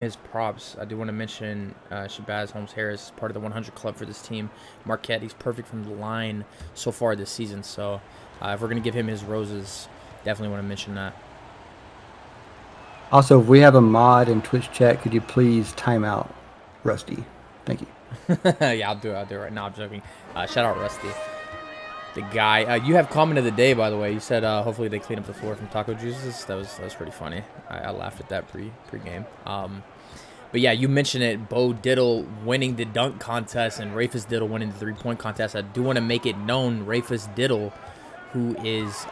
his props, I do want to mention Shabazz Holmes-Harris, part of the 100 club for this team. Marquette, he's perfect from the line so far this season. So if we're going to give him his roses, definitely want to mention that. Also, if we have a mod in Twitch chat, could you please time out Rusty? Thank you. Yeah, I'll do it right now. I'm joking. Shout out Rusty. The guy. You have comment of the day, by the way. You said hopefully they clean up the floor from taco juices. That was pretty funny. I laughed at that pre-game. But yeah, you mentioned it. Bo Diddle winning the dunk contest and Rafus Diddle winning the three-point contest. I do want to make it known, Rafus Diddle, who is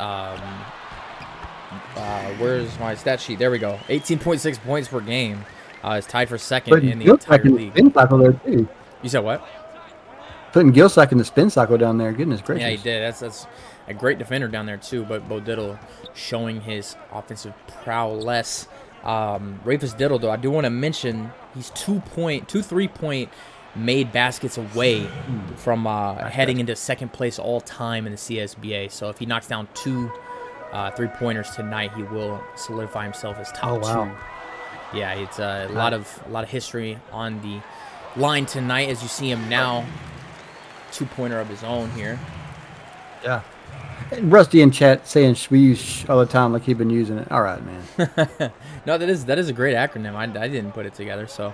where's my stat sheet? There we go. 18.6 points per game. Is tied for second in the entire league. Spin cycle there too. You said what? Putting Gilsack in the spin cycle down there. Goodness gracious. Yeah, he did. That's a great defender down there too. But Bo Diddle showing his offensive prowess. Rafus Diddle, though, I do want to mention he's two 3-point made baskets away from heading into second place all time in the CSBA. So if he knocks down 2 3-pointers tonight, he will solidify himself as top 2. Yeah, it's a lot of history on the line tonight as you see him now. 2-pointer of his own here. Yeah. And Rusty in chat saying "shweesh" all the time, like he'd been using it. All right, man. No, that is a great acronym. I didn't put it together, so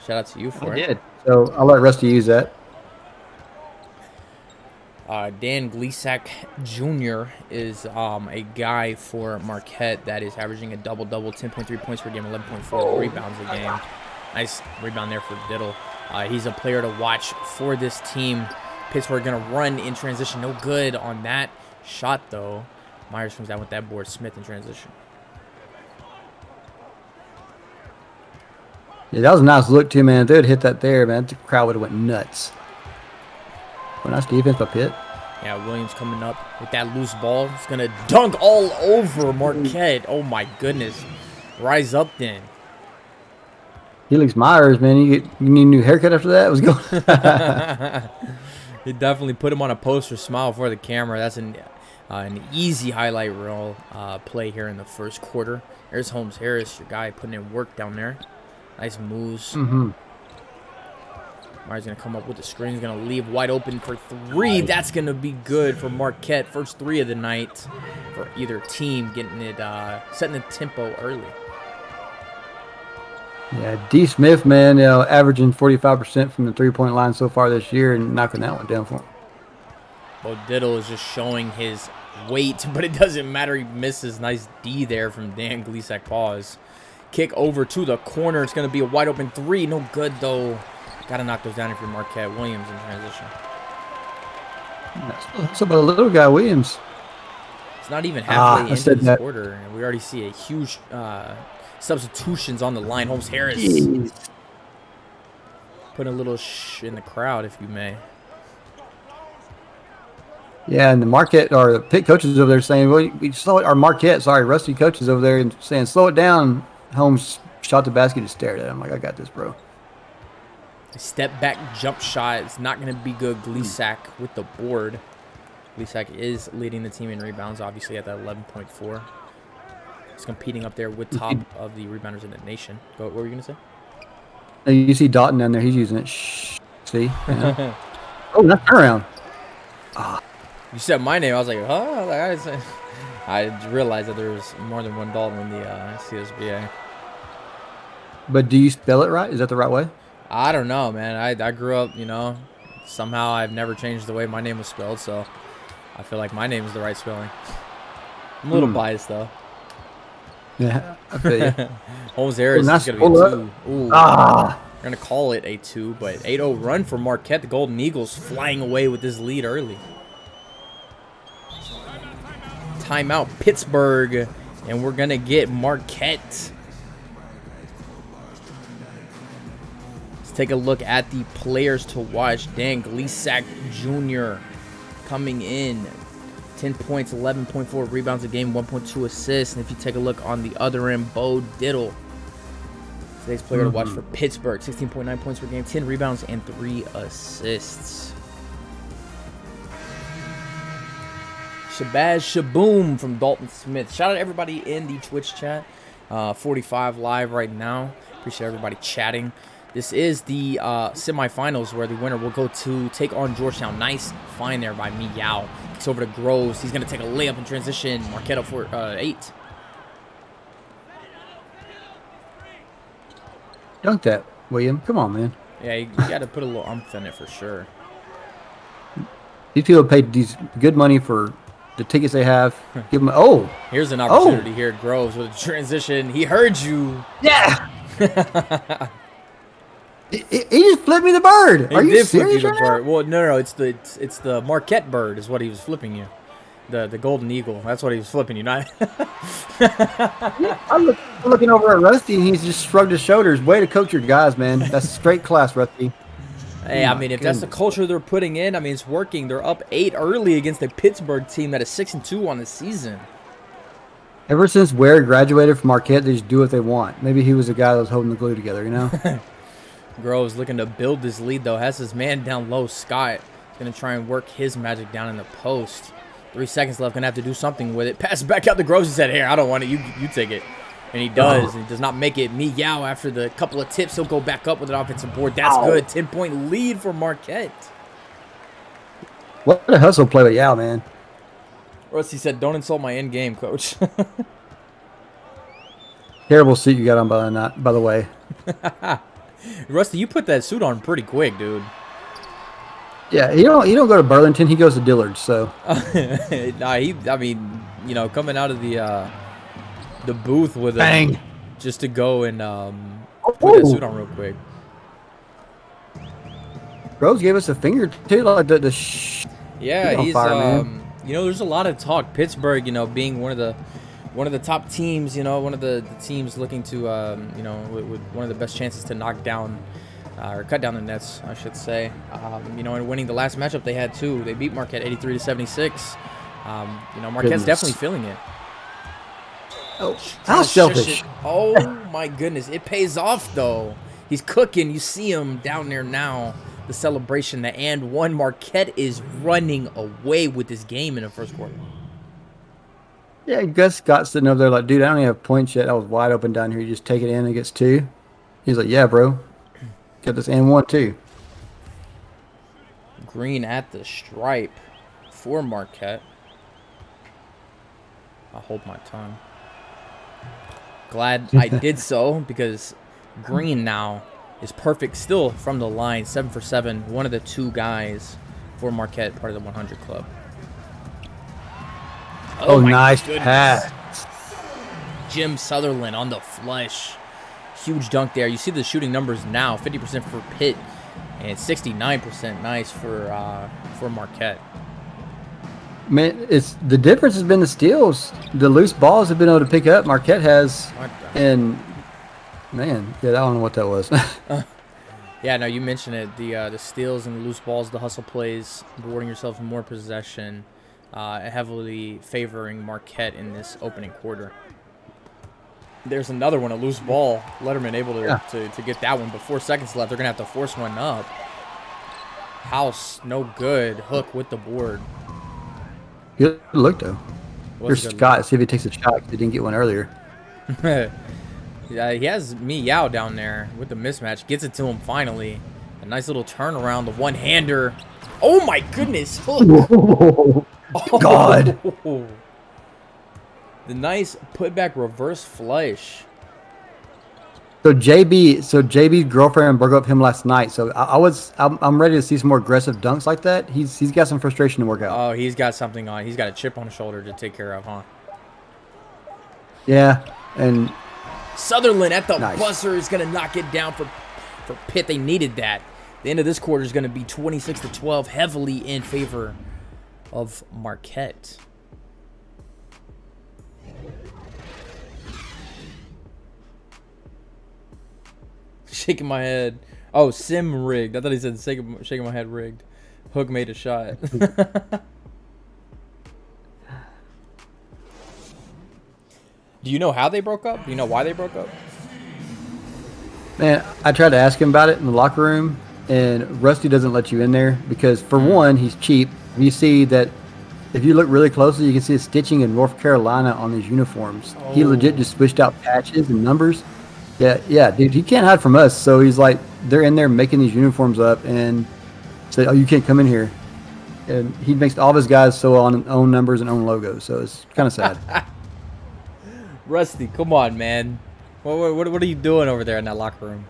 shout out to you for it. I did. So I'll let Rusty use that. Dan Gleasack Jr. is a guy for Marquette that is averaging a double-double, 10.3 points per game, 11.4 rebounds a game. Nice rebound there for Diddle. He's a player to watch for this team. Pittsburgh going to run in transition. No good on that shot, though. Myers comes down with that board. Smith in transition. Yeah, that was a nice look, too, man. If they would hit that there, man, the crowd would have went nuts. Well, nice defense by Pitt. Yeah, Williams coming up with that loose ball. He's going to dunk all over Marquette. Oh, my goodness. Rise up, then. Helix Myers, man, you need a new haircut after that? What's going He definitely put him on a poster smile for the camera. That's an easy highlight reel play here in the first quarter. There's Holmes-Harris, your guy, putting in work down there. Nice moves. Myers going to come up with the screen. He's going to leave wide open for 3. That's going to be good for Marquette. First 3 of the night for either team, getting it, setting the tempo early. Yeah, D. Smith, man, averaging 45% from the three-point line so far this year and knocking that one down for him. Bo Diddle is just showing his weight, but it doesn't matter. He misses. Nice D there from Dan Gleasack. Pause. Kick over to the corner. It's going to be a wide-open 3. No good, though. Got to knock those down if you're Marquette. Williams in transition. What's up with the little guy, Williams? It's not even halfway into this quarter, and we already see a huge substitutions on the line. Holmes-Harris putting a little in the crowd, if you may. Yeah, and the Marquette or the Pitt coaches over there saying, "Well, we slow it." Our Marquette, Rusty coaches over there and saying, "Slow it down." Holmes shot the basket and stared at him like, "I got this, bro." A step back jump shot. It's not going to be good. Gleasack with the board. Gleasack is leading the team in rebounds, obviously at that 11.4. He's competing up there with top of the rebounders in the nation. What were you going to say? You see Dalton down there. He's using it. See? Yeah. Oh, that's turnaround. You said my name. I was like, huh? I realized that there was more than one Dalton in the CSBA. But do you spell it right? Is that the right way? I don't know, man. I grew up, somehow I've never changed the way my name was spelled, so I feel like my name is the right spelling. I'm a little biased, though. Yeah, I feel you. Holmes-Harris is going to be a 2. Ooh. We're going to call it a 2, but 8-0 run for Marquette. The Golden Eagles flying away with this lead early. Timeout, Pittsburgh, and we're going to get Marquette. Let's take a look at the players to watch. Dan Gleasack Jr. coming in. 10 points, 11.4 rebounds a game, 1.2 assists. And if you take a look on the other end, Bo Diddle. Today's player to watch for Pittsburgh. 16.9 points per game, 10 rebounds, and 3 assists. Shabazz Shaboom from Dalton Smith. Shout out to everybody in the Twitch chat. 45 live right now. Appreciate everybody chatting. This is the semifinals where the winner will go to take on Georgetown. Nice find there by Meow. It's over to Groves. He's going to take a layup in transition. Marquette up for 8. Dunk that, William. Come on, man. Yeah, you got to put a little umph in it for sure. These people paid these good money for the tickets they have. Give them. Oh, here's an opportunity here. Groves with a transition. He heard you. Yeah. he just flipped me the bird. Are you serious? Flip you the bird. Well, no. It's the Marquette bird is what he was flipping you. The golden eagle. That's what he was flipping you. Not. I'm looking over at Rusty, and he's just shrugged his shoulders. Way to coach your guys, man. That's straight class, Rusty. Hey, I mean, if that's the culture they're putting in, I mean, it's working. They're up 8 early against a Pittsburgh team that is 6-2 on the season. Ever since Ware graduated from Marquette, they just do what they want. Maybe he was the guy that was holding the glue together, you know? Groves looking to build this lead, though. Has his man down low. Scott going to try and work his magic down in the post. 3 seconds left. Going to have to do something with it. Pass it back out to Groves. He said, here, I don't want it. You take it. And he does. He does not make it. Meow, after the couple of tips, he'll go back up with an offensive board. That's good. 10-point lead for Marquette. What a hustle play with Yao, man. Rusty said, don't insult my end game, coach. Terrible suit you got on, by the way. Rusty, you put that suit on pretty quick, dude. Yeah, he don't go to Burlington. He goes to Dillard, so. I mean, you know, coming out of the booth with Bang. Just to go and put that suit on real quick. Rose gave us a finger too, like the yeah, he's fire, man. You know, there's a lot of talk. Pittsburgh, you know, being one of the top teams, you know, one of the teams looking to you know, with one of the best chances to knock down or cut down the Nets, I should say. You know, and winning the last matchup they had too. They beat Marquette 83-76. You know, Marquette's definitely feeling it. Oh, how selfish. Oh, my goodness. It pays off, though. He's cooking. You see him down there now. The celebration, the and one. Marquette is running away with this game in the first quarter. Yeah, Gus Scott's sitting over there like, dude, I don't even have points yet. I was wide open down here. You just take it in and gets 2. He's like, yeah, bro. Got this and 1, too. Green at the stripe for Marquette. I'll hold my tongue. Glad I did so because Green now is perfect still from the line. 7 for 7. One of the 2 guys for Marquette, part of the 100 club. Oh, nice pass. Jim Sutherland on the flush. Huge dunk there. You see the shooting numbers now. 50% for Pitt and 69% nice for Marquette. Man, it's the difference has been the steals. The loose balls have been able to pick up. Marquette has, and man, yeah, I don't know what that was. Yeah, no, you mentioned it. The steals and the loose balls, the hustle plays, rewarding yourself more possession, heavily favoring Marquette in this opening quarter. There's another one, a loose ball. Letterman able to get that one, but 4 seconds left. They're gonna have to force one up. House, no good. Hook with the board. Good look, though. Here's Scott. See if he takes a shot. He didn't get one earlier. Yeah, he has Meow down there with the mismatch. Gets it to him finally. A nice little turnaround. The one-hander. Oh, my goodness. Hook. God. The nice putback reverse flush. So JB's girlfriend broke up with him last night. So I'm ready to see some more aggressive dunks like that. He's got some frustration to work out. Oh, he's got something on. He's got a chip on his shoulder to take care of, huh? Yeah, and Sutherland at the buzzer is gonna knock it down for Pitt. They needed that. The end of this quarter is gonna be 26-12, heavily in favor of Marquette. Shaking my head. Oh, sim rigged. I thought he said shaking my head rigged. Hook made a shot. Do you know how they broke up? Do you know why they broke up? Man, I tried to ask him about it in the locker room, and Rusty doesn't let you in there because, for one, he's cheap. You see that if you look really closely, you can see the stitching in North Carolina on these uniforms. Oh. He legit just switched out patches and numbers. Yeah, dude, he can't hide from us. So he's like, they're in there making these uniforms up and say, "Oh, you can't come in here." And he makes all of his guys so on own numbers and own logos. So it's kind of sad. Rusty, come on, man. What are you doing over there in that locker room?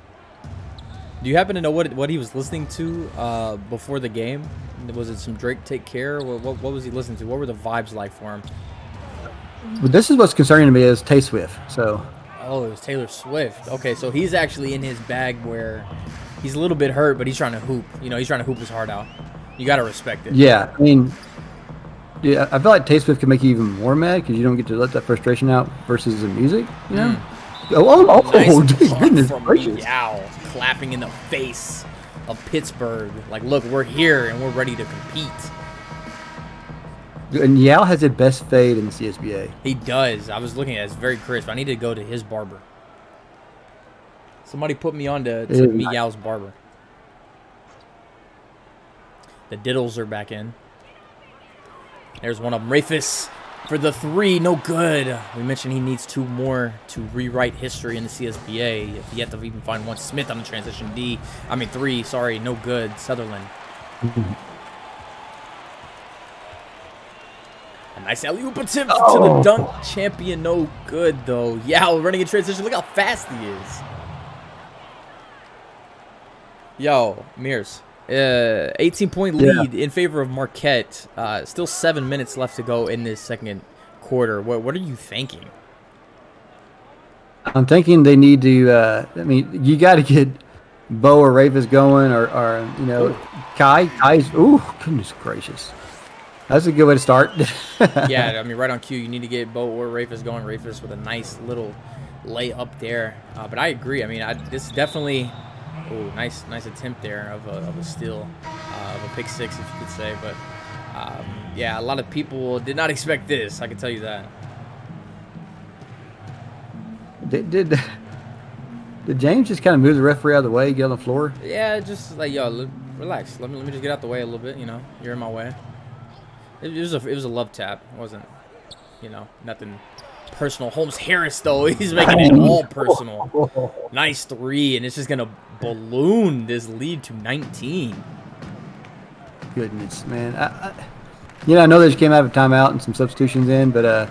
Do you happen to know what he was listening to before the game? Was it some Drake Take Care? What was he listening to? What were the vibes like for him? But this is what's concerning to me is Tay Swift. So. Oh, it was Taylor Swift. Okay, so he's actually in his bag where he's a little bit hurt, but he's trying to hoop. You know, he's trying to hoop his heart out. You got to respect it. Yeah, I mean, yeah, I feel like Tay Swift can make you even more mad because you don't get to let that frustration out versus the music, you know? Nice Dude, goodness gracious. Meow, clapping in the face of Pittsburgh. Like, look, we're here and we're ready to compete. And Yao has the best fade in the CSBA. He does. I was looking at it. It's very crisp. I need to go to his barber. Somebody put me on to Meow's barber. The Diddles are back in. There's one of them. Rafis for the three. No good. We mentioned he needs 2 more to rewrite history in the CSBA. If yet to even find one. Smith on the transition. 3. Sorry. No good. Sutherland. A nice alley-oop attempt to the dunk champion. No good, though. Yao running in transition. Look how fast he is. Yo, Mears. 18-point lead in favor of Marquette. Still 7 minutes left to go in this second quarter. What are you thinking? I'm thinking they need to. I mean, you got to get Bo or Ravis going, or you know, Kai's. Ooh, goodness gracious. That's a good way to start. Yeah, I mean, right on cue. You need to get Bo or Rafis going. Rafis with a nice little layup there. But I agree. I mean, this is definitely nice attempt there of a steal, of a pick six, if you could say. But yeah, a lot of people did not expect this. I can tell you that. Did James just kind of move the referee out of the way, get on the floor? Yeah, just like, yo, relax. Let me just get out the way a little bit. You know, you're in my way. It was a love tap. It wasn't, you know, nothing personal. Holmes Harris, though, he's making it all personal. Nice 3, and it's just going to balloon this lead to 19. Goodness, man. I know they just came out of a timeout and some substitutions in, but,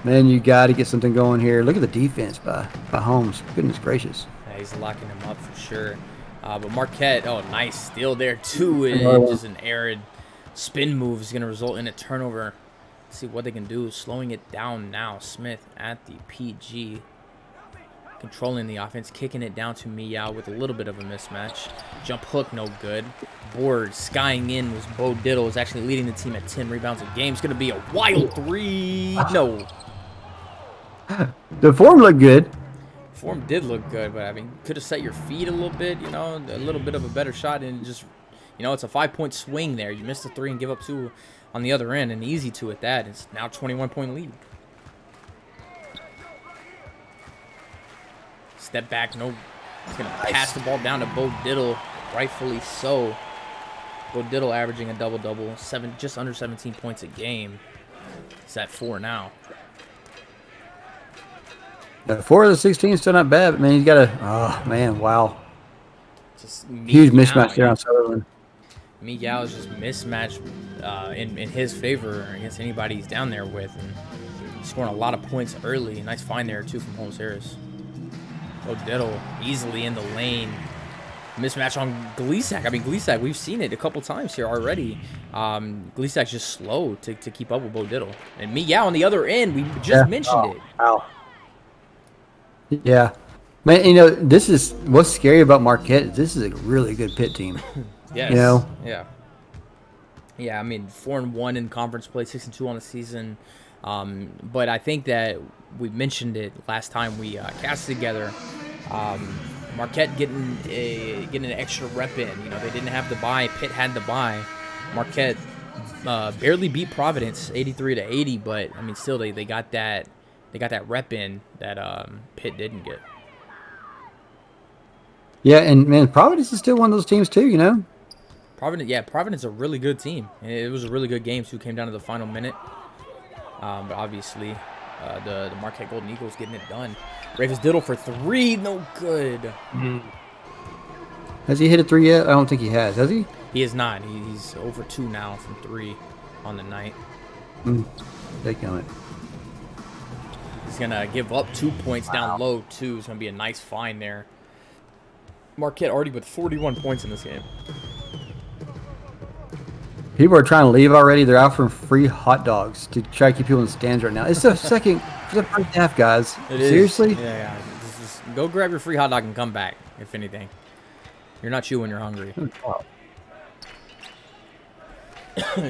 man, you got to get something going here. Look at the defense by Holmes. Goodness gracious. Yeah, he's locking him up for sure. But Marquette, nice steal there, too. And just an arid spin move is going to result in a turnover. Let's see what they can do. Slowing it down now. Smith at the PG. Controlling the offense. Kicking it down to Meow with a little bit of a mismatch. Jump hook, no good. Board skying in was Bo Diddle. Is actually leading the team at 10 rebounds a game. It's going to be a wild 3. No. The form looked good. Form did look good, but I mean, could have set your feet a little bit, you know, a little bit of a better shot, and just, you know, it's a 5-point swing there. You missed a 3 and give up 2 on the other end, and easy 2 at that. It's now 21-point lead. Step back, no. He's going to pass the ball down to Bo Diddle, rightfully so. Bo Diddle averaging a double-double, just under 17 points a game. He's at 4 now. 4 of the 16 is still not bad, but man, he's got a. Oh man, wow! Just huge mismatch there on Sutherland. Meow is just mismatched in his favor against anybody he's down there with, and scoring a lot of points early. Nice find there too from Holmes Harris. Diddle easily in the lane. Mismatch on Gleasack. I mean, Gleasack, we've seen it a couple times here already. Gleasack's just slow to keep up with Bo Diddle. And Meow on the other end, we just mentioned it. Wow. Yeah. Man, you know, this is what's scary about Marquette. This is a really good Pitt team. Yes. You know? Yeah. Yeah, I mean, 4-1 in conference play, 6-2 on the season. But I think that we mentioned it last time we cast together. Marquette getting an extra rep in. You know, they didn't have the bye. Pitt had the bye. Marquette barely beat Providence 83-80, but I mean, still they got that rep in that Pitt didn't get. Yeah, and man, Providence is still one of those teams too. You know. Providence is a really good team. It was a really good game too. Came down to the final minute, but obviously the Marquette Golden Eagles getting it done. Rafus Diddle for 3, no good. Has he hit a 3 yet? I don't think he has he? He is not. He's over 2 now from 3 on the night. They count it. He's going to give up 2 points down low, too. It's going to be a nice find there. Marquette already with 41 points in this game. People are trying to leave already. They're offering free hot dogs to try to keep people in the stands right now. It's the first half, guys. Seriously? Yeah. Just go grab your free hot dog and come back, if anything. You're not chewing, you're hungry.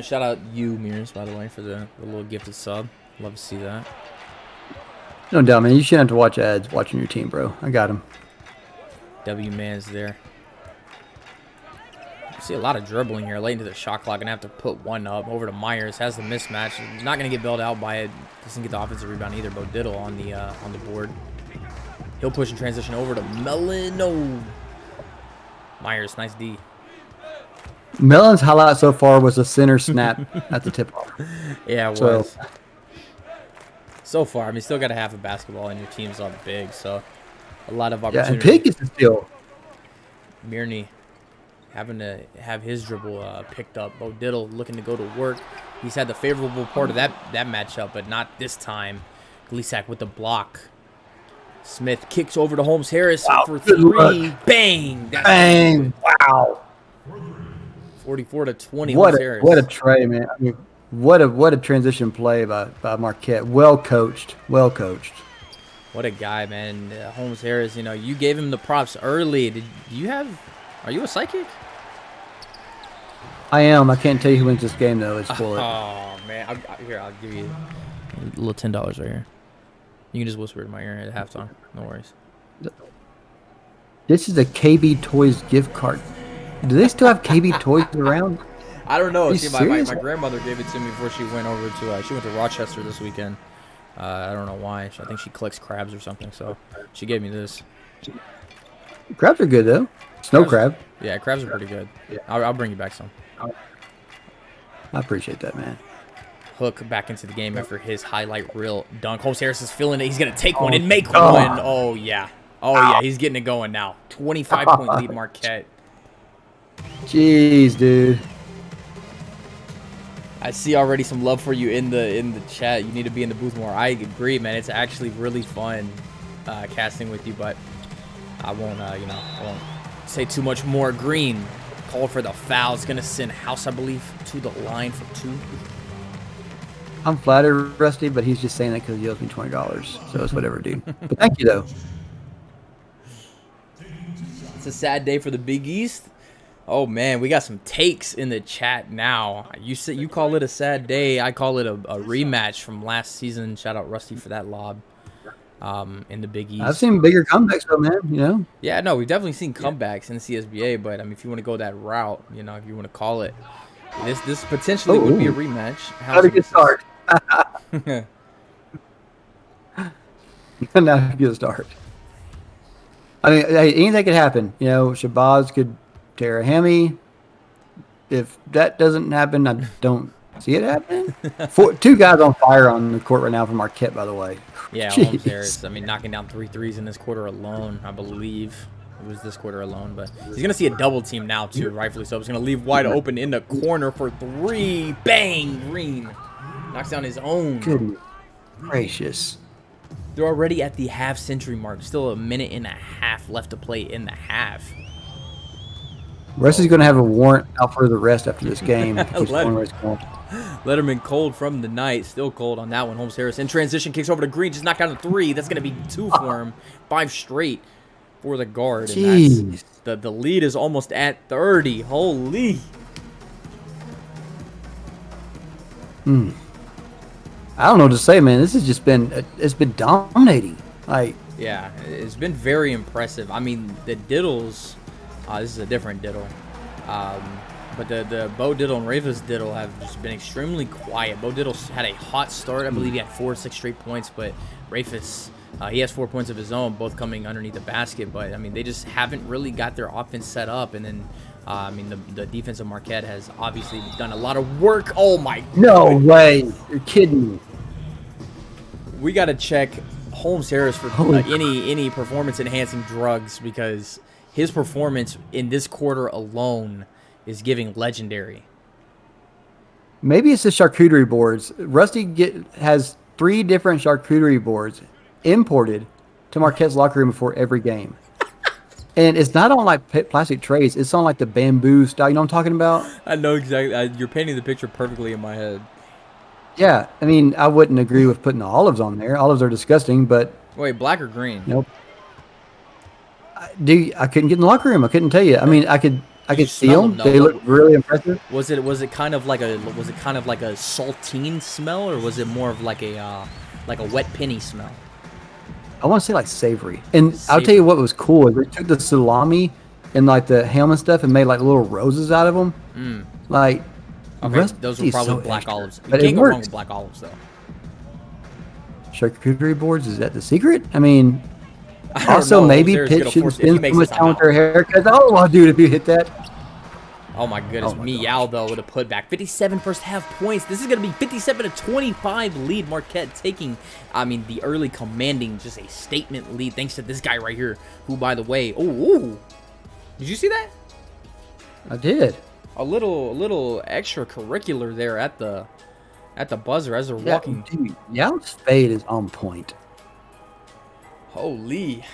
Shout out you, Mears, by the way, for the little gifted sub. Love to see that. No doubt, man. You shouldn't have to watch ads watching your team, bro. I got him. W-Man's there. See a lot of dribbling here late into the shot clock. Gonna have to put one up over to Myers. Has the mismatch. He's not gonna get bailed out by it. Doesn't get the offensive rebound either. Bo Diddle on the board. He'll push and transition over to Mellon. No. Myers, nice D. Mellon's highlight so far was a center snap at the tip-off. Yeah, it was. So far, I mean, still got to have a basketball, and your team's up big, so a lot of opportunity. Yeah, and Pig gets the steal. Mirny having to have his dribble picked up. Bo Diddle looking to go to work. He's had the favorable part of that matchup, but not this time. Gleasack with the block. Smith kicks over to Holmes Harris for 3. Bang! Bang! Wow. 44-20. What a tray, man. I mean, what a transition play by Marquette. Well coached. What a guy, man. Holmes Harris, you gave him the props early. Are you a psychic? I am. I can't tell you who wins this game, though. It's bullet. Oh, man. I'll give you a little $10 right here. You can just whisper in my ear at halftime. No worries. This is a KB Toys gift card. Do they still have KB Toys around? I don't know. See, serious? my grandmother gave it to me before she went over to she went to Rochester this weekend. I don't know why. I think she collects crabs or something. So she gave me this. Crabs are good though. Snow crab. Yeah, crabs are pretty good. Yeah. I'll bring you back some. I appreciate that, man. Hook back into the game after his highlight reel dunk. Holmes Harris is feeling it. He's gonna take one and make one. Oh yeah. He's getting it going now. 25-point lead, Marquette. Jeez, dude. I see already some love for you in the chat. You need to be in the booth more. I agree, man. It's actually really fun casting with you, but I won't say too much more. Green call for the foul. It's gonna send House, I believe, to the line for 2. I'm flattered, Rusty, but he's just saying that because he owes me $20. So it's whatever, dude. But thank you, though. It's a sad day for the Big East. Oh man, we got some takes in the chat now. You call it a sad day. I call it a rematch from last season. Shout out Rusty for that lob. In the Big East. I've seen bigger comebacks, though, man. Yeah, no, we've definitely seen comebacks in the CSBA, but I mean, if you want to go that route, if you want to call it, this potentially would be a rematch. How to get started? Now to get a start. I mean, anything could happen. Shabazz could tear a hammy. If that doesn't happen, I don't see it happening. 2 guys on fire on the court right now from Marquette, by the way. Yeah, Holmes Harris. I mean, knocking down 3 threes in this quarter alone, I believe. It was this quarter alone, but he's going to see a double team now, too, rightfully so. He's going to leave wide open in the corner for 3. Bang! Green knocks down his own. Goodness gracious. They're already at the half-century mark. Still a minute and a half left to play in the half. Rusty's going to have a warrant out for the rest after this game. Letterman cold from the night. Still cold on that one. Holmes Harris in transition. Kicks over to Green. Just knocked down a 3. That's going to be 2 for him. 5 straight for the guard. Jeez. And the lead is almost at 30. Holy. I don't know what to say, man. This has just it's been dominating. Yeah, it's been very impressive. I mean, the Diddles, this is a different Diddle. But the Bo Diddle and Rafus Diddle have just been extremely quiet. Bo Diddle had a hot start. I believe he had 4 or 6 straight points, but Rafus, he has 4 points of his own, both coming underneath the basket. But, I mean, they just haven't really got their offense set up. And then, I mean, the defense of Marquette has obviously done a lot of work. Oh, my God. No way. You're kidding me. we got to check Holmes Harris for any performance enhancing drugs, because his performance in this quarter alone is giving legendary. Maybe it's the charcuterie boards. Rusty has 3 different charcuterie boards imported to Marquette's locker room before every game. And it's not on like plastic trays. It's on like the bamboo style. You know what I'm talking about? I know exactly. You're painting the picture perfectly in my head. Yeah. I mean, I wouldn't agree with putting the olives on there. Olives are disgusting, but... Wait, black or green? Nope. I couldn't get in the locker room. I couldn't tell you. I mean, I could see them. They look really impressive. Was it kind of like a saltine smell, or was it more of like a wet penny smell? I want to say like savory. And I'll tell you what was cool is they took the salami and like the ham and stuff and made like little roses out of them. Like, okay, those were probably black olives. You but can't go wrong with black olives though. Charcuterie boards, is that the secret? I mean, also maybe Pitt shouldn't spend so much time with their haircuts. Oh, dude, if you hit that. Oh my goodness, Meow though with a putback. 57 first half points. This is going to be 57-25 lead. Marquette taking, the early commanding, just a statement lead thanks to this guy right here, who, by the way, ooh, did you see that? I did. A little extracurricular there at the buzzer as they're walking. Dude, Yow's fade is on point. Holy.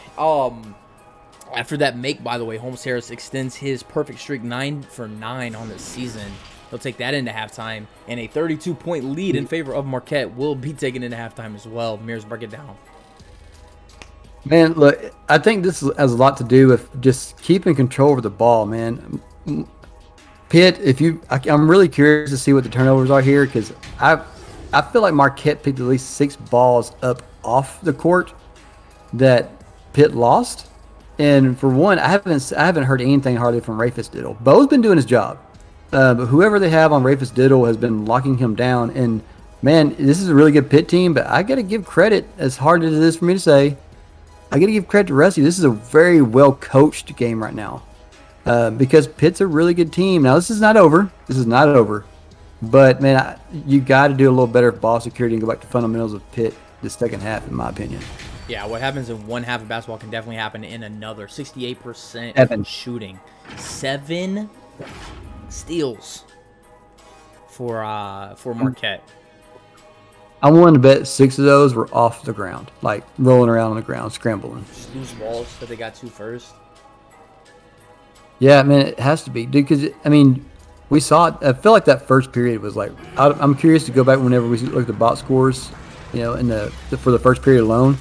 After that make, by the way, Holmes Harris extends his perfect streak 9 for 9 on the season. He'll take that into halftime, and a 32-point lead in favor of Marquette will be taken into halftime as well. Mears, break it down. Man, look, I think this has a lot to do with just keeping control over the ball, man. Pitt, I'm really curious to see what the turnovers are here, because I feel like Marquette picked at least 6 balls up off the court that Pitt lost. And for one, I haven't heard anything hardly from Rafus Diddle. Bo's been doing his job, but whoever they have on Rafus Diddle has been locking him down. And man, this is a really good Pitt team. But I got to give credit, as hard as it is for me to say, I got to give credit to Rusty. This is a very well coached game right now, because Pitt's a really good team. Now this is not over. But man, you got to do a little better ball security and go back to fundamentals of Pitt the second half, in my opinion. Yeah, what happens in one half of basketball can definitely happen in another. 68% shooting. 7 steals for Marquette. I'm willing to bet 6 of those were off the ground, like rolling around on the ground, scrambling. Just loose balls that they got to first. Yeah, man, it has to be, dude. Because we saw it. I feel like that first period was like. I'm curious to go back whenever we look at the box scores, in for the first period alone.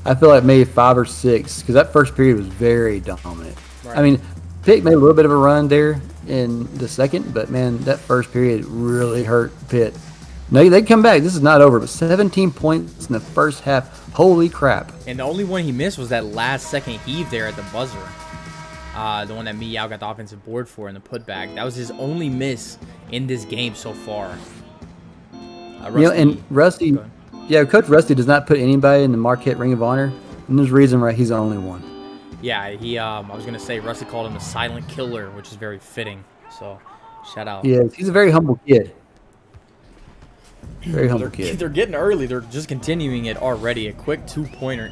I feel like maybe 5 or 6, because that first period was very dominant. Right. Pitt made a little bit of a run there in the second, but man, that first period really hurt Pitt. No, they come back. This is not over, but 17 points in the first half. Holy crap! And the only one he missed was that last second heave there at the buzzer. The one that Meow got the offensive board for in the putback. That was his only miss in this game so far. Rusty. Yeah, Coach Rusty does not put anybody in the Marquette Ring of Honor, and there's a reason why he's the only one. Yeah, he. I was gonna say Rusty called him a silent killer, which is very fitting. So, shout out. Yeah, he's a very humble kid. Very humble kid. They're getting early. They're just continuing it already. A quick 2-pointer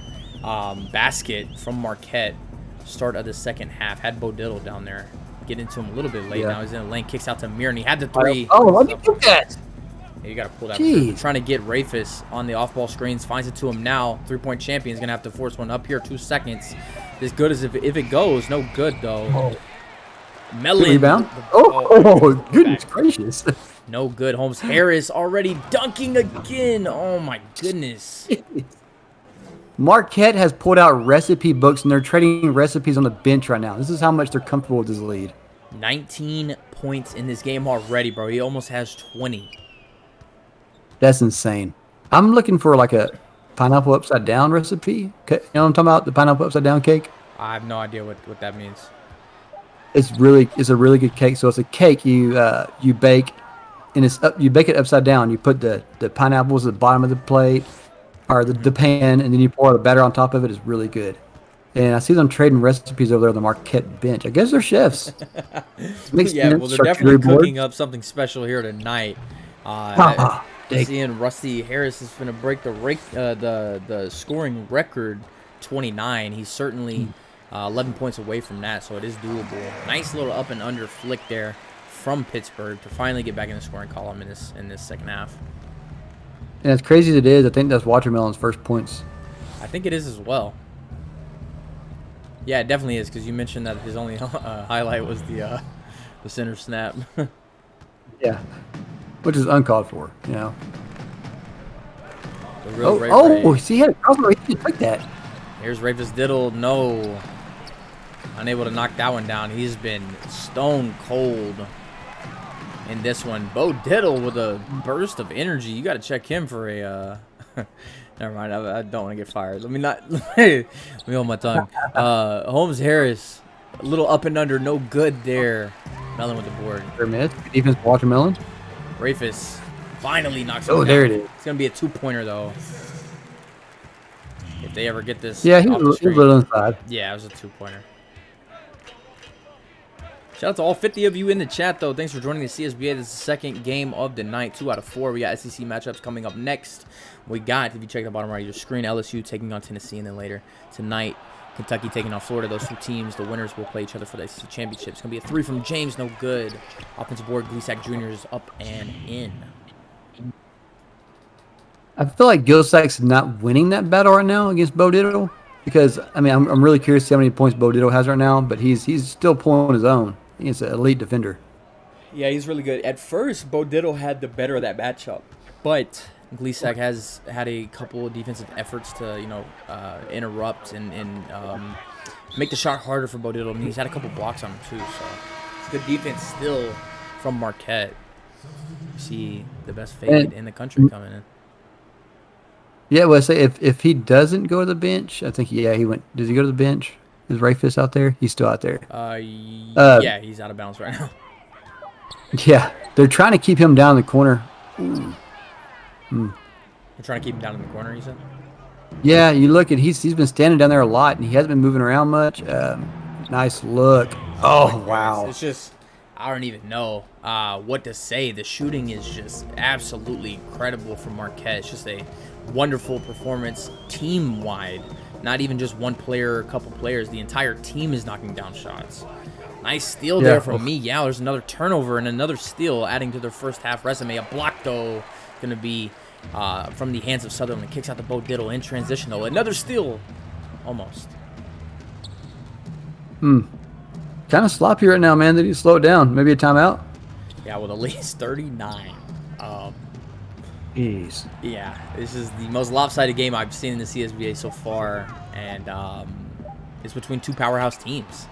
basket from Marquette. Start of the second half. Had Bo Diddle down there. Get into him a little bit late. Yeah. Now he's in the lane. Kicks out to Mir, and he had the 3. Oh, let me do that. Yeah, you got to pull that. Trying to get Rafus on the off-ball screens. Finds it to him now. 3-point champion is going to have to force one up here. 2 seconds. As good as if it goes. No good, though. Oh. Melon. Rebound. Oh, goodness gracious. No good. Holmes Harris already dunking again. Oh, my goodness. Marquette has pulled out recipe books, and they're trading recipes on the bench right now. This is how much they're comfortable with this lead. 19 points in this game already, bro. He almost has 20. That's insane. I'm looking for like a pineapple upside down recipe. You know what I'm talking about? The pineapple upside down cake? I have no idea what that means. It's a really good cake. So it's a cake you bake, and you bake it upside down. You put the pineapples at the bottom of the plate or the pan, and then you pour the batter on top of it. It's really good. And I see them trading recipes over there on the Marquette bench. I guess they're chefs. Yeah, well, they're definitely cooking up something special here tonight. Seeing Rusty Harris is going to break the scoring record, 29. He's certainly 11 points away from that, so it is doable. Nice little up and under flick there from Pittsburgh to finally get back in the scoring column in this second half. And as crazy as it is, I think that's Watermelon's first points. I think it is as well. Yeah, it definitely is, because you mentioned that his only highlight was the center snap. Yeah, which is uncalled for, you know. See, he had a crossover. He took that. Here's Rafus Diddle. No. Unable to knock that one down. He's been stone cold in this one. Bo Diddle with a burst of energy. You got to check him for a... Never mind. I don't want to get fired. Let me not... Let me hold my tongue. Holmes Harris. A little up and under. No good there. Melon with the board. Defense, Watermelon. Rafus finally knocks him down. There it is. It's going to be a two-pointer, though. If they ever get this. Yeah, he was a little inside. Yeah, it was a two-pointer. Shout out to all 50 of you in the chat, though. Thanks for joining the CSBA. This is the second game of the night, 2 out of 4. We got SEC matchups coming up next. We got, if you check the bottom right of your screen, LSU taking on Tennessee, and then later tonight, Kentucky taking on Florida. Those two teams, the winners will play each other for the SEC championship. It's going to be a 3 from James, no good. Offensive board, Gleasack Jr. is up and in. I feel like Gilsack's not winning that battle right now against Bo Diddle because, I mean, I'm really curious to see how many points Bo Diddle has right now, but he's still pulling his own. He's an elite defender. Yeah, he's really good. At first, Bo Diddle had the better of that matchup, but Gleasack has had a couple of defensive efforts to, interrupt and make the shot harder for Bo Diddle. I mean, he's had a couple blocks on him, too, so it's good defense still from Marquette. You see the best fade in the country coming in. Yeah, well, I say if he doesn't go to the bench, I think he went. Does he go to the bench? Is Rafus out there? He's still out there. Yeah, he's out of bounds right now. Yeah, they're trying to keep him down in the corner. They're trying to keep him down in the corner, you said? Yeah, you look at he's been standing down there a lot and he hasn't been moving around much. Nice look. Oh wow! It's just I don't even know what to say. The shooting is just absolutely incredible from Marquette. It's just a wonderful performance team-wide. Not even just one player or a couple players. The entire team is knocking down shots. Nice steal there from me. Yeah, there's another turnover and another steal adding to their first half resume. A block, though, going to be from the hands of Sutherland. Kicks out the Bo Diddle in transition, though. Another steal. Almost. Kind of sloppy right now, man. They need to slow it down. Maybe a timeout? Yeah, with at least 39. Jeez. Yeah, this is the most lopsided game I've seen in the CSBA so far, and it's between two powerhouse teams.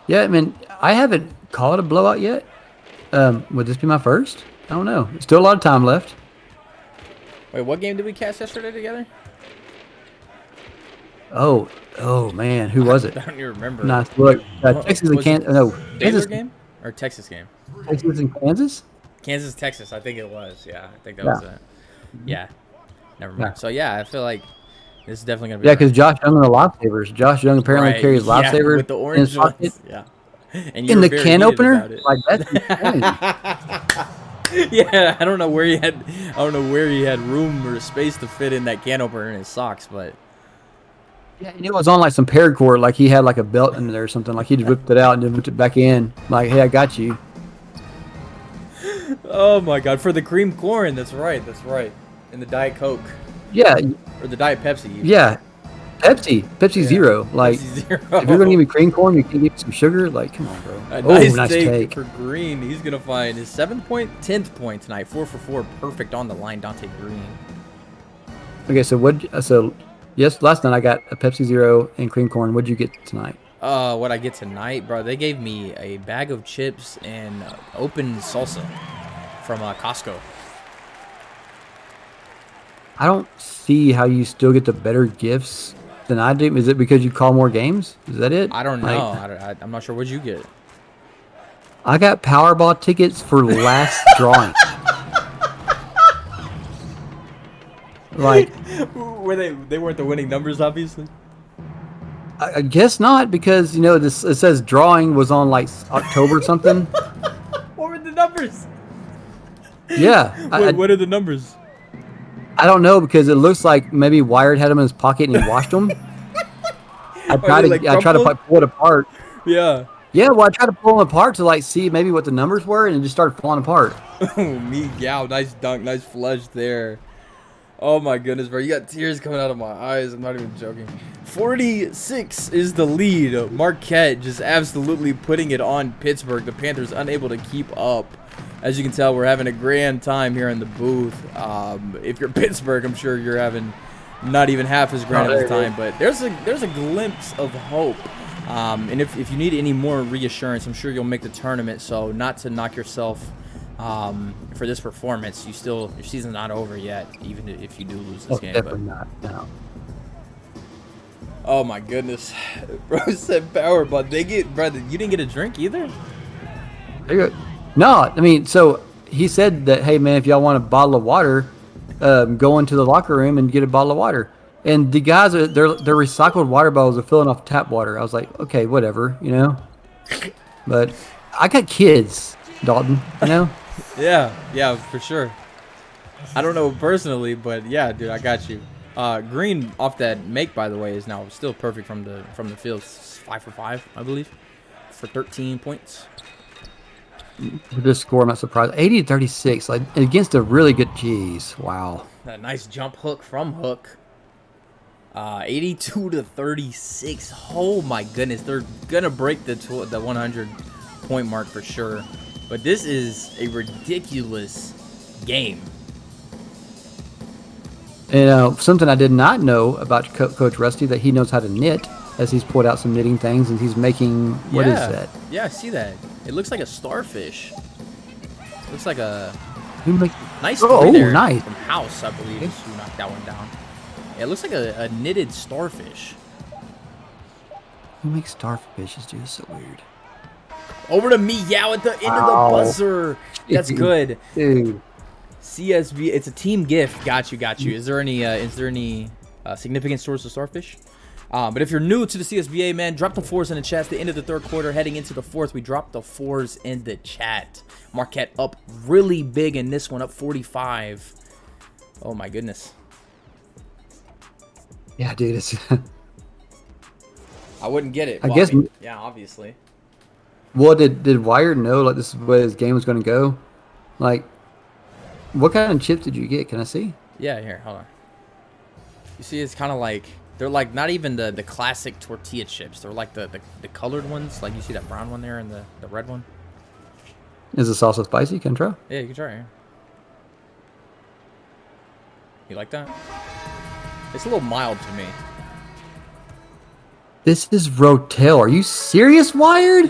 Yeah, I mean, I haven't called a blowout yet. Would this be my first? I don't know. There's still a lot of time left. Wait, what game did we cast yesterday together? Oh man, who was it? I don't even remember. Nice look. Texas and Kansas. No, Kansas game or Texas game? Texas and Kansas. Kansas, Texas. I think it was. Yeah, I think that was it. Yeah. Never mind. So yeah, I feel like this is definitely gonna be. Yeah, because Josh Young and the lifesavers. Josh Young apparently carries lifesavers with the orange ones. Yeah. And in the can opener, like that's yeah, I don't know where he had room or space to fit in that can opener in his socks, but yeah, and it was on like some paracord, like he had like a belt in there or something. Like he just whipped it out and then whipped it back in. Like, hey, I got you. Oh my God, for the cream corn. That's right. And the Diet Coke. Yeah. Or the Diet Pepsi. Even. Yeah. Pepsi Zero. Like, Pepsi Zero. If you're gonna give me cream corn, you can give me some sugar. Like, come on, bro. Nice take for Green. He's gonna find his 10th point tonight. 4 for 4, perfect on the line. Dante Green. Okay, so yes, last night I got a Pepsi Zero and cream corn. What'd you get tonight? What I get tonight, bro? They gave me a bag of chips and open salsa from Costco. I don't see how you still get the better gifts than I do. Is it because you call more games? Is that it? I don't know. I'm not sure. What'd you get? I got Powerball tickets for last drawing. Like, were they weren't the winning numbers, obviously? I guess not, because it says drawing was on like October something. What were the numbers? Yeah. What are the numbers? I don't know because it looks like maybe Wired had them in his pocket and he washed them. I Are they like tried to crumpled? pull it apart. Yeah. Yeah, well, I tried to pull them apart to like see maybe what the numbers were, and it just started falling apart. Oh, Miguel, nice dunk, nice flush there. Oh my goodness, bro. You got tears coming out of my eyes. I'm not even joking. 46 is the lead. Marquette just absolutely putting it on Pittsburgh. The Panthers unable to keep up. As you can tell, we're having a grand time here in the booth. If you're Pittsburgh, I'm sure you're having not even half as grand of a time. But there's a glimpse of hope. And if you need any more reassurance, I'm sure you'll make the tournament. So not to knock yourself for this performance, your season's not over yet, even if you do lose this game. Definitely not. No. Oh my goodness, bro said power, but brother, you didn't get a drink either. No, I mean, so he said that, hey man, if y'all want a bottle of water, go into the locker room and get a bottle of water. And the guys, their recycled water bottles are filling off tap water. I was like, okay, whatever, you know. But I got kids, Dalton, you know. Yeah, for sure. I don't know personally, but yeah, dude, I got you. Green off that make, by the way, is now still perfect from the field. 5 for 5, I believe, for 13 points. With this score, I'm not surprised. 80-36, like against a really good. Jeez, wow. That nice jump hook from Hook. 82-36. Oh my goodness, they're gonna break the 100 point mark for sure. But this is a ridiculous game. And something I did not know about Coach Rusty, that he knows how to knit, as he's pulled out some knitting things and he's making, what is that? Yeah, I see that. It looks like a starfish. Looks like a nice oh, there nice. From House, I believe, is who knocked that one down. Yeah, it looks like a knitted starfish. Who makes starfishes, dude? It's so weird. Over to Meow at the end of the buzzer. That's good. Dude. CSB, it's a team gift. Got you. Is there any significant source of starfish? But if you're new to the CSBA, man, drop the 4s in the chat. It's the end of the third quarter, heading into the fourth. We dropped the 4s in the chat. Marquette up really big in this one, up 45. Oh my goodness. Yeah, dude, it's. I wouldn't get it. I guess. Yeah, obviously. Well, did Wired know like this is where his game was going to go? Like, what kind of chips did you get? Can I see? Yeah, here, hold on. You see, it's kind of like they're like not even the classic tortilla chips. They're like the colored ones. Like you see that brown one there and the red one. Is the salsa spicy? Can I try? Yeah, you can try it. You like that? It's a little mild to me. This is Rotel. Are you serious, Wired?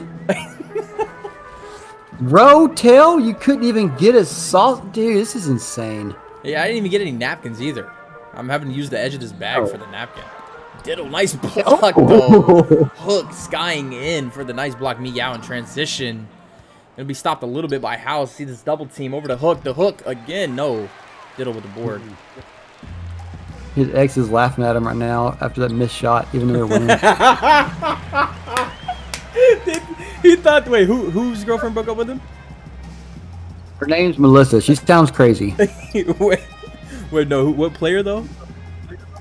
Rotel? You couldn't even get a sauce? Dude, this is insane. Yeah, I didn't even get any napkins either. I'm having to use the edge of this bag for the napkin. Diddle, nice block, though. Hook skying in for the nice block. Meow in transition. Gonna be stopped a little bit by House. See this double team over to Hook. The Hook again. No. Diddle with the board. His ex is laughing at him right now after that missed shot, even though they're winning. He thought, wait, whose girlfriend broke up with him? Her name's Melissa. She sounds crazy. wait, no, what player though?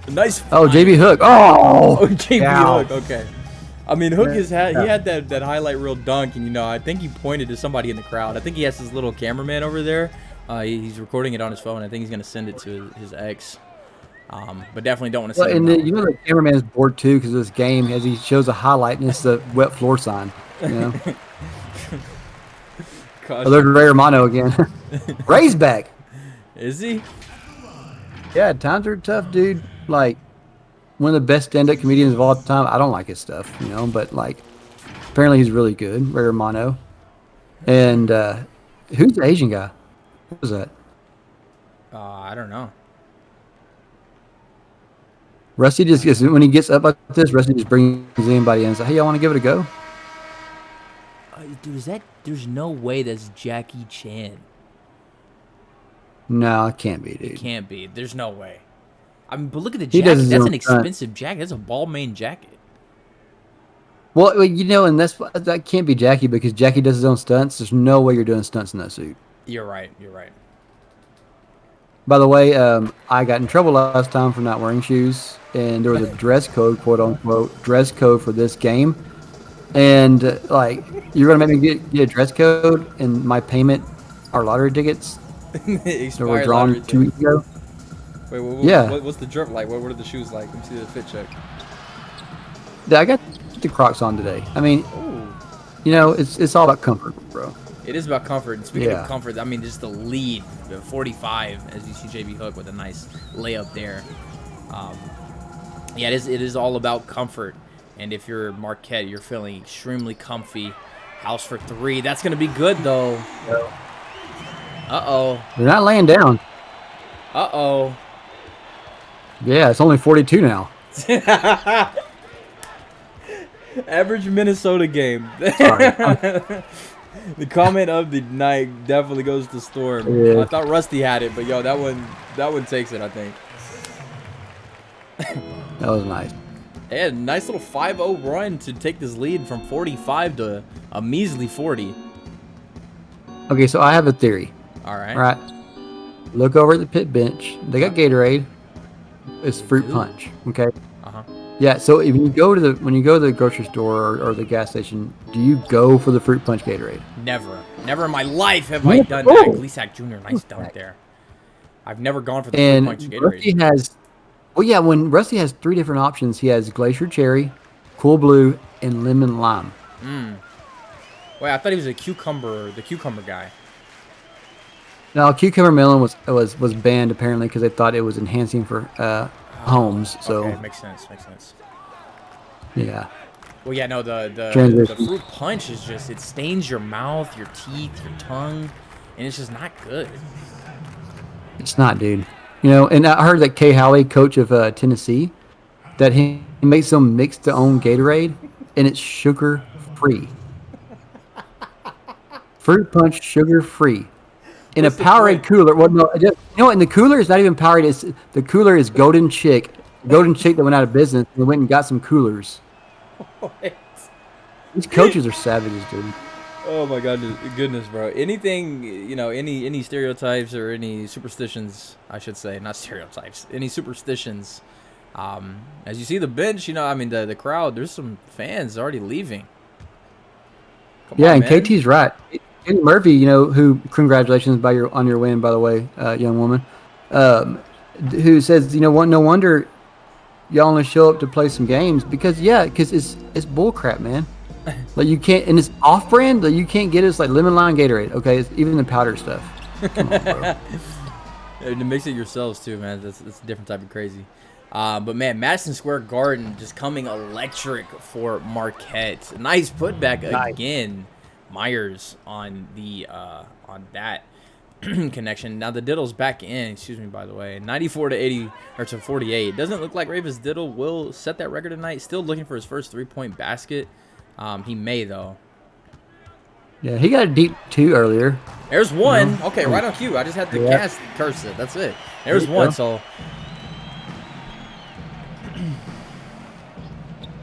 Nice. Oh, JB Hook. Oh, JB Hook. Okay. I mean, Hook he had that highlight reel dunk, and I think he pointed to somebody in the crowd. I think he has his little cameraman over there. He's recording it on his phone. I think he's gonna send it to his ex. But definitely don't want to see. And then, the cameraman's bored too because of this game, as he shows a highlight and it's the wet floor sign. Oh, there's Ray Romano again. Ray's back. Is he? Yeah, times are tough, dude. Like, one of the best stand-up comedians of all time. I don't like his stuff, but like, apparently he's really good. Ray Romano. And who's the Asian guy? What was that? I don't know. Rusty just gets, when he gets up like this, Rusty just brings anybody in and says, hey, y'all want to give it a go? Dude, there's no way that's Jackie Chan. No, it can't be, dude. It can't be. There's no way. I mean, but look at the jacket. That's an expensive jacket. That's a Balmain jacket. Well, and that can't be Jackie because Jackie does his own stunts. There's no way you're doing stunts in that suit. You're right. By the way, I got in trouble last time for not wearing shoes, and there was a dress code, quote unquote, dress code for this game. And like, you're gonna make me get a dress code, and my payment, our lottery tickets that were drawn 2 weeks ago. Wait, Yeah, what's the drip like? What are the shoes like? Let me see the fit check. I got the Crocs on today. I mean, Ooh. it's all about comfort, bro. It is about comfort. And speaking Yeah. of comfort, I mean, just the lead, the 45, as you see JB Hook with a nice layup there. Yeah, it is all about comfort. And if you're Marquette, you're feeling extremely comfy. House for three. That's going to be good, though. Uh-oh. They're not laying down. Uh-oh. Yeah, it's only 42 now. Average Minnesota game. Sorry. The comment of the night definitely goes to Storm. Yeah. I thought Rusty had it, but yo, that one takes it, I think. That was nice. They had a nice little 5-0 run to take this lead from 45 to a measly 40. Okay, so I have a theory. All right. All right. Look over at the pit bench. They got Gatorade. It's fruit punch. Okay. Uh-huh. Yeah. So when you go to the grocery store or the gas station, do you go for the fruit punch Gatorade? Never in my life have I done that. Gleasack Jr. Nice dunk there. I've never gone for the fruit punch Gatorade. Rusty has, well, yeah. When Rusty has 3 different options, he has Glacier Cherry, Cool Blue, and Lemon Lime. Wait, I thought he was the cucumber guy. No, cucumber melon was banned apparently because they thought it was enhancing for homes. So Okay, makes sense. yeah. Well, yeah, no, the fruit punch is just, it stains your mouth, your teeth, your tongue, and it's just not good. It's not, dude. And I heard that Kay Howley, coach of Tennessee, that he makes them mix their own Gatorade, and it's sugar-free. Fruit punch, sugar-free. In a Powerade cooler. Well, no, and the cooler is not even Powerade. The cooler is Golden Chick. Golden Chick that went out of business, and they went and got some coolers. What? These coaches are savages, dude. Oh my goodness, bro. Anything, any stereotypes or any superstitions, I should say, not stereotypes, any superstitions. As you see the bench, the crowd, there's some fans already leaving. Come on, And man. KT's right. Katie Murphy, who, congratulations on your win, by the way, young woman, who says, no wonder y'all only show up to play some games because it's bull crap, man. Like, you can't, and it's off-brand. Like, you can't get it. It's like lemon lime Gatorade. Okay, it's even the powder stuff. Come on, bro. To mix it yourselves too, man. That's a different type of crazy. But man, Madison Square Garden just coming electric for Marquette. Nice putback again. Myers on the on that connection. Now the Diddle's back in. Excuse me, by the way. 94 to 80 or to 48. Doesn't look like Ravis Diddle will set that record tonight. Still looking for his first 3-point basket. He may though. Yeah, he got a deep 2 earlier. There's one. Okay, right on cue. I just had to cast curse it. That's it. There's one. Go. So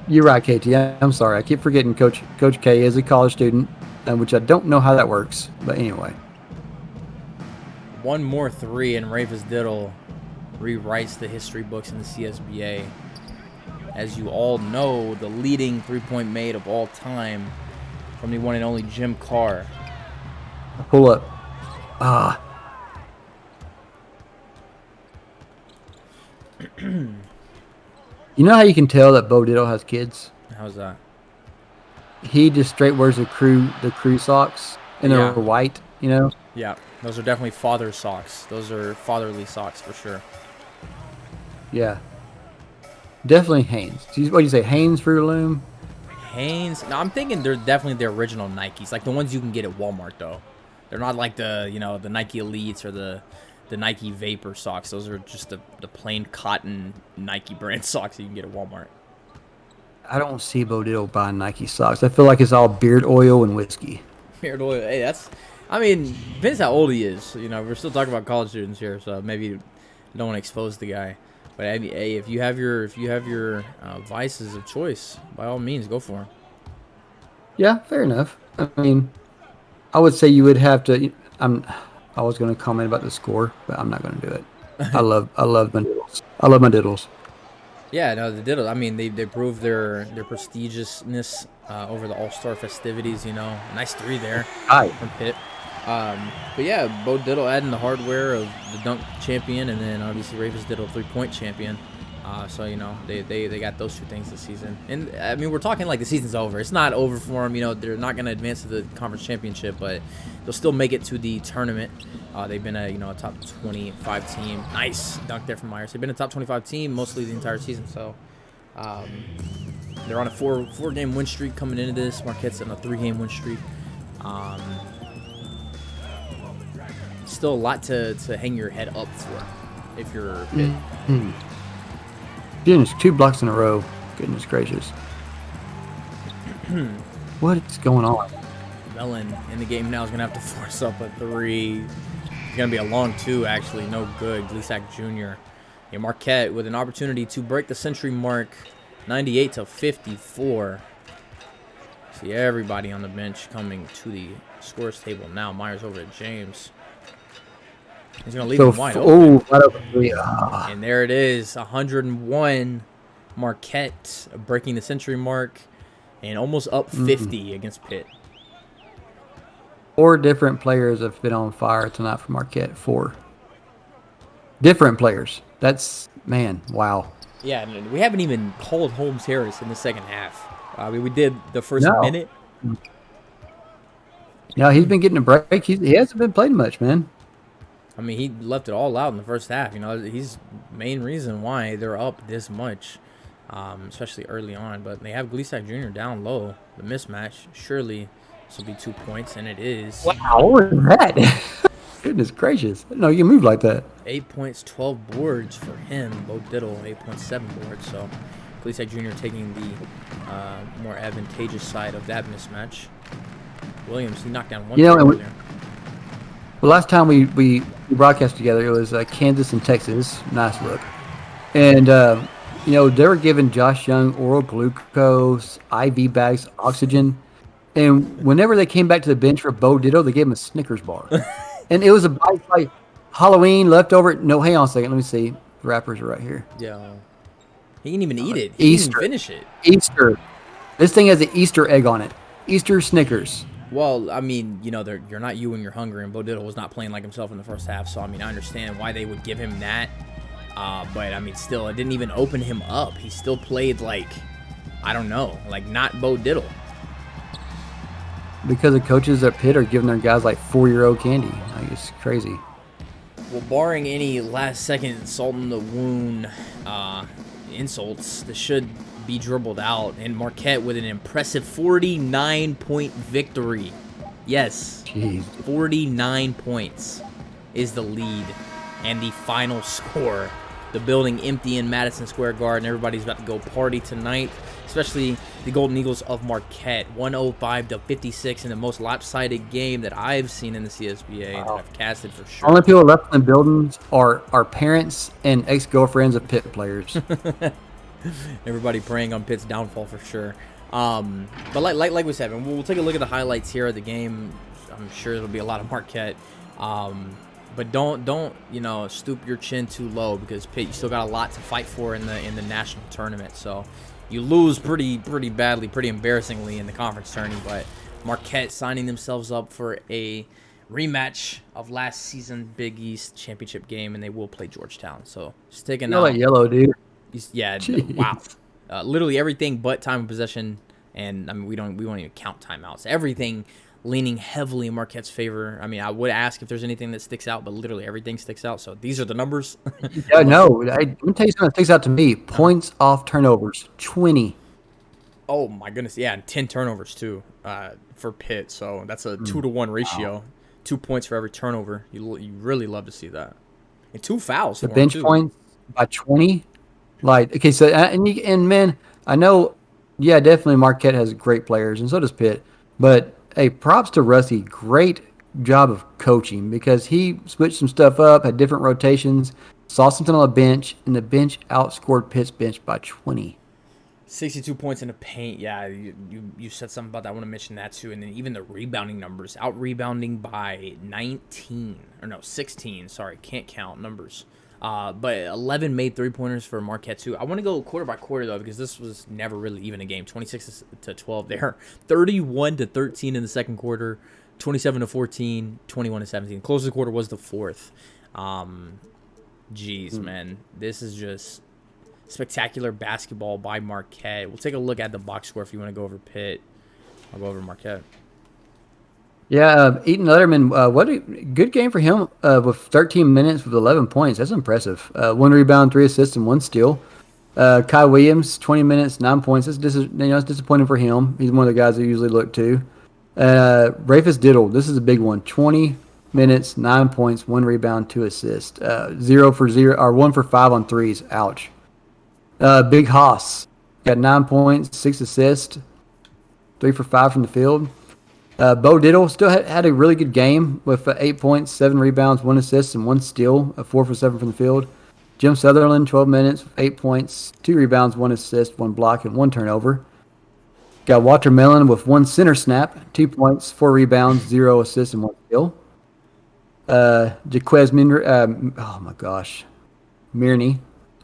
You're right, KT. I'm sorry. I keep forgetting Coach K is a college student, which I don't know how that works. But anyway. one more 3 and Ravis Diddle rewrites the history books in the CSBA. As you all know, the leading 3-point made of all time from the one and only Jim Carr. Pull up. You know how you can tell that Bo Diddle has kids? How's that? He just straight wears the crew socks, and they're white. Yeah, those are definitely father socks. Those are fatherly socks for sure. Yeah. Definitely Hanes. What do you say, Hanes Fruit Loom? Hanes? No, I'm thinking they're definitely the original Nikes, like the ones you can get at Walmart though. They're not like the the Nike Elites or the Nike Vapor socks. Those are just the plain cotton Nike brand socks you can get at Walmart. I don't see Bo Diddle buying Nike socks. I feel like it's all beard oil and whiskey. Beard oil. Hey, depends how old he is. We're still talking about college students here, so maybe you don't want to expose the guy. But I mean, hey, if you have your vices of choice, by all means, go for them. Yeah, fair enough. I mean, I would say you would have to. I was going to comment about the score, but I'm not going to do it. I love my diddles. I love my diddles. Yeah, no, they did. I mean, they proved their prestigiousness over the All-Star festivities. Nice three there Hi. from Pitt. But yeah, Bo Diddle adding the hardware of the dunk champion, and then obviously Rafus Diddle 3-point champion. So they got those two things this season, and I mean we're talking like the season's over. It's not over for them. They're not going to advance to the conference championship, but they'll still make it to the tournament. They've been a top 25 team. Nice dunk there from Myers. They've been a top 25 team mostly the entire season. So they're on a four-game win streak coming into this. Marquette's on a 3-game win streak. Still a lot to hang your head up for if you're Pitt. Mm-hmm. Goodness, 2 blocks in a row. Goodness gracious. What's going on? Mellon in the game now is going to have to force up a 3. It's going to be a long 2, actually. No good. Gleasack Jr. Yeah, Marquette with an opportunity to break the century mark, 98-54. See everybody on the bench coming to the scores table now. Myers over at James. He's going to leave him wide open. Wide open. And there it is, 101. Marquette breaking the century mark and almost up 50 against Pitt. 4 different players have been on fire tonight for Marquette. 4 different players. That's, man, wow. Yeah, and we haven't even called Holmes Harris in the second half. We did the first minute. Yeah, he's been getting a break. He hasn't been playing much, man. I mean, he left it all out in the first half. He's the main reason why they're up this much, especially early on. But they have Gleasack Jr. down low. The mismatch, surely this will be 2 points, and it is. Wow, what was that? Goodness gracious. No, you move like that. 8 points, 12 boards for him. Bo Diddle, 8.7 boards. So Gleasack Jr. taking the more advantageous side of that mismatch. Williams, he knocked down one. There. Well, last time we broadcast together, it was Kansas and Texas. Nice look. And, they were giving Josh Young oral glucose, IV bags, oxygen. And whenever they came back to the bench for Bo Diddle, they gave him a Snickers bar. And it was a bite like Halloween leftover. No, hang on a second. Let me see. The wrappers are right here. Yeah. He didn't even eat it. He didn't even finish it. Easter. This thing has an Easter egg on it. Easter Snickers. Well, I mean, you're not you when you're hungry, and Bo Diddle was not playing like himself in the first half, so, I mean, I understand why they would give him that, but, I mean, still, it didn't even open him up. He still played like, I don't know, like not Bo Diddle. Because the coaches at Pitt are giving their guys like 4-year-old candy. Like, it's crazy. Well, barring any last-second salt in the wound insults, this should be dribbled out, and Marquette with an impressive 49-point victory. Yes, jeez. 49 points is the lead and the final score. The building empty in Madison Square Garden. Everybody's about to go party tonight, especially the Golden Eagles of Marquette. 105-56 in the most lopsided game that I've seen in the CSBA that I've casted for sure. Only people left in the buildings are our parents and ex-girlfriends of Pitt players. Everybody praying on Pitt's downfall for sure. But like we said, we'll take a look at the highlights here of the game. I'm sure there'll be a lot of Marquette. But don't stoop your chin too low, because Pitt, you still got a lot to fight for in the national tournament. So you lose pretty badly, pretty embarrassingly in the conference tourney. But Marquette signing themselves up for a rematch of last season Big East championship game, and they will play Georgetown. So just taking out yellow, dude. Yeah, wow. Literally everything but time of possession, and I mean we won't even count timeouts. Everything leaning heavily in Marquette's favor. I mean, I would ask if there's anything that sticks out, but literally everything sticks out. So these are the numbers. Yeah, no. Let me tell you something that sticks out to me. Points off turnovers, 20. Oh my goodness, yeah, and 10 turnovers too for Pitt. So that's a 2-to-1 ratio. Wow. 2 points for every turnover. You really love to see that. And 2 fouls. The bench points by 20. Like, okay, so and man, I know, yeah, definitely Marquette has great players, and so does Pitt. But hey, props to Rusty. Great job of coaching, because he switched some stuff up, had different rotations, saw something on the bench, and the bench outscored Pitt's bench by 20. 62 points in the paint. Yeah, you said something about that. I want to mention that too. And then even the rebounding numbers, out rebounding by 16. Sorry, can't count numbers. But 11 made three-pointers for Marquette, too. I want to go quarter by quarter, though, because this was never really even a game. 26-12 there. 31-13 in the second quarter. 27-14. 21-17. Closest quarter was the fourth. Man. This is just spectacular basketball by Marquette. We'll take a look at the box score if you want to go over Pitt. I'll go over Marquette. Yeah, Eaton Letterman, what a good game for him with 13 minutes with 11 points. That's impressive. 1 rebound, 3 assists, and 1 steal. Kai Williams, 20 minutes, 9 points. It's disappointing for him. He's one of the guys I usually look to. Rafus Diddle, this is a big one. 20 minutes, 9 points, 1 rebound, 2 assists. 0 for 0 or 1 for 5 on threes. Ouch. Big Haas got 9 points, 6 assists, 3 for 5 from the field. Bo Diddle still had a really good game with 8 points, 7 rebounds, 1 assist, and 1 steal, 4 for 7 from the field. Jim Sutherland, 12 minutes, 8 points, 2 rebounds, 1 assist, 1 block, and 1 turnover. Got Walter Mellon with 1 center snap, 2 points, 4 rebounds, 0 assists, and 1 steal. Jaquez Mirny.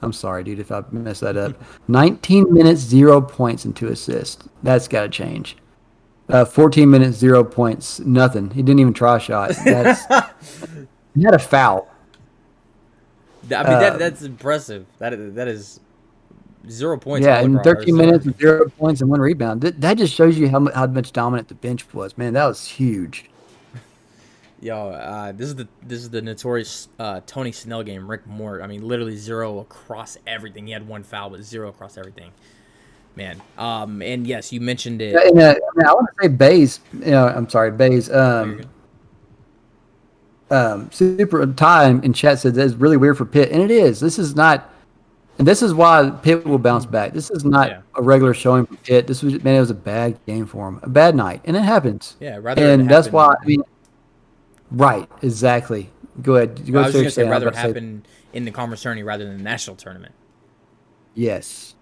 I'm sorry, dude, if I messed that up. 19 minutes, 0 points, and 2 assists. That's got to change. 14 minutes, 0 points, nothing. He didn't even try a shot. He had a foul. I mean, that's impressive. That is 0 points. Yeah, in 13 minutes, 0 points, and 1 rebound. That just shows you how much dominant the bench was. Man, that was huge. Yo, this is the notorious Tony Snell game. Rick Mort. I mean, literally 0 across everything. He had 1 foul, but 0 across everything. Man, and yes, you mentioned it. And, I want to say Bays. I'm sorry, Bays. Super Ty in chat said that's really weird for Pitt, and it is. This is not, and this is why Pitt will bounce back. This is not a regular showing for Pitt. It was a bad game for him, a bad night, and it happens. Yeah, that's why. I mean, right, exactly. Go ahead. I was going to say rather it happen in the conference tourney rather than the national tournament. Yes.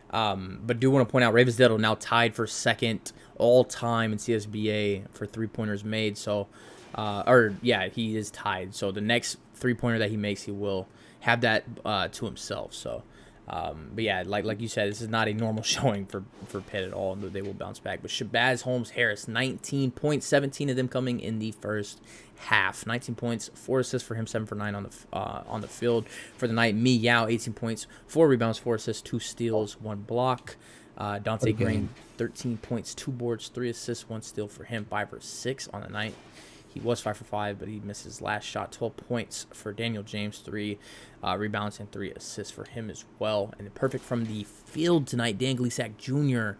But do want to point out Rafus Diddle now tied for second all time in CSBA for 3-pointers made. So, he is tied. So the next 3-pointer that he makes, he will have that to himself. So, but yeah, like you said, this is not a normal showing for Pitt at all, and they will bounce back. But Shabazz Holmes-Harris, 19 points, 17 of them coming in the first half. 19 points, 4 assists for him, 7 for 9 on the field for the night. Mi Yao, 18 points, 4 rebounds, 4 assists, 2 steals, 1 block. Dante Green, 13 points, 2 boards, 3 assists, 1 steal for him, 5 for 6 on the night. He was 5 for 5, but he missed his last shot. 12 points for Daniel James, 3 rebounds and 3 assists for him as well. And perfect from the field tonight, Dan Gleasack Jr.,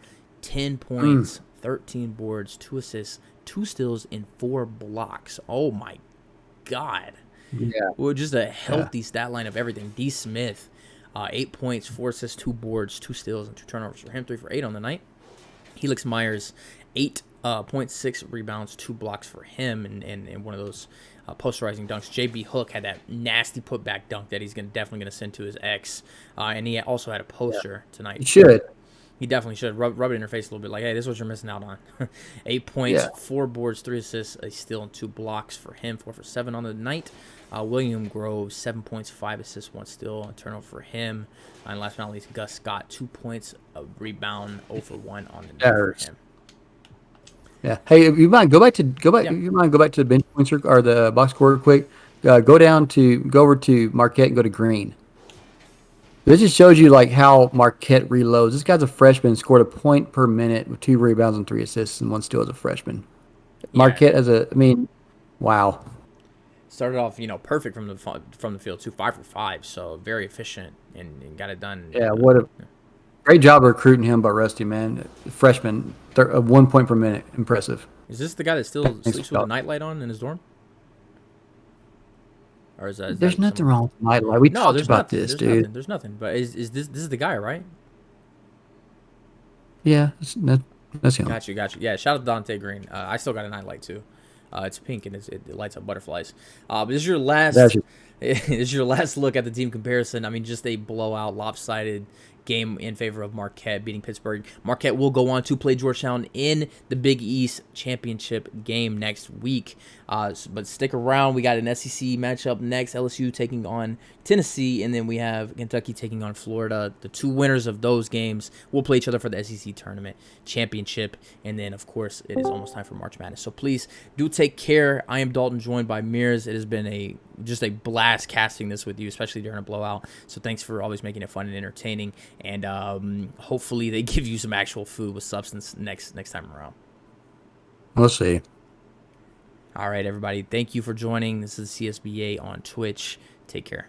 10 points, 13 boards, 2 assists, 2 steals, and 4 blocks. Oh, my God. Yeah. Well, just a healthy stat line of everything. D. Smith, 8 points, 4 assists, 2 boards, 2 steals, and 2 turnovers for him. 3 for 8 on the night. Helix Myers, 8 points, 6 rebounds, 2 blocks for him, and one of those posterizing dunks. JB Hook had that nasty putback dunk that he's definitely going to send to his ex. And he also had a poster tonight. He should. He definitely should. Rub it in her face a little bit like, hey, this is what you're missing out on. 8 points, 4 boards, 3 assists, a steal, and 2 blocks for him. 4 for 7 on the night. William Grove, 7 points, 5 assists, 1 steal, a turnover for him. And last but not least, Gus Scott, 2 points, a rebound, 0 for 1 on the night for him. Yeah. Hey, if you mind go back to the bench points or the box score real quick. Go over to Marquette and go to Green. This just shows you like how Marquette reloads. This guy's a freshman, scored a point per minute with 2 rebounds and 3 assists and 1 steal as a freshman. Marquette wow. Started off, perfect from the field too, 5 for 5, so very efficient and got it done. Yeah, great job recruiting him by Rusty, man. Freshman, 1 point per minute, impressive. Is this the guy that still sleeps with a nightlight on in his dorm? Or is that? There's nothing wrong with nightlight. We talked about this, dude. There's nothing. But is this is the guy, right? Yeah, that's him. Got you. Yeah, shout out to Dante Green. I still got a nightlight too. It's pink and it lights up butterflies. But this is your last. This is your last look at the team comparison. I mean, just a blowout, lopsided game in favor of Marquette beating Pittsburgh. Marquette will go on to play Georgetown in the Big East championship game next week. But stick around. We got an SEC matchup next. LSU taking on Tennessee, and then we have Kentucky taking on Florida. The two winners of those games will play each other for the SEC tournament championship. And then, of course, it is almost time for March Madness. So please do take care. I am Dalton, joined by Mears. It has been just a blast casting this with you, especially during a blowout. So thanks for always making it fun and entertaining. And hopefully they give you some actual food with substance next time around. We'll see. All right, everybody. Thank you for joining. This is CSBA on Twitch. Take care.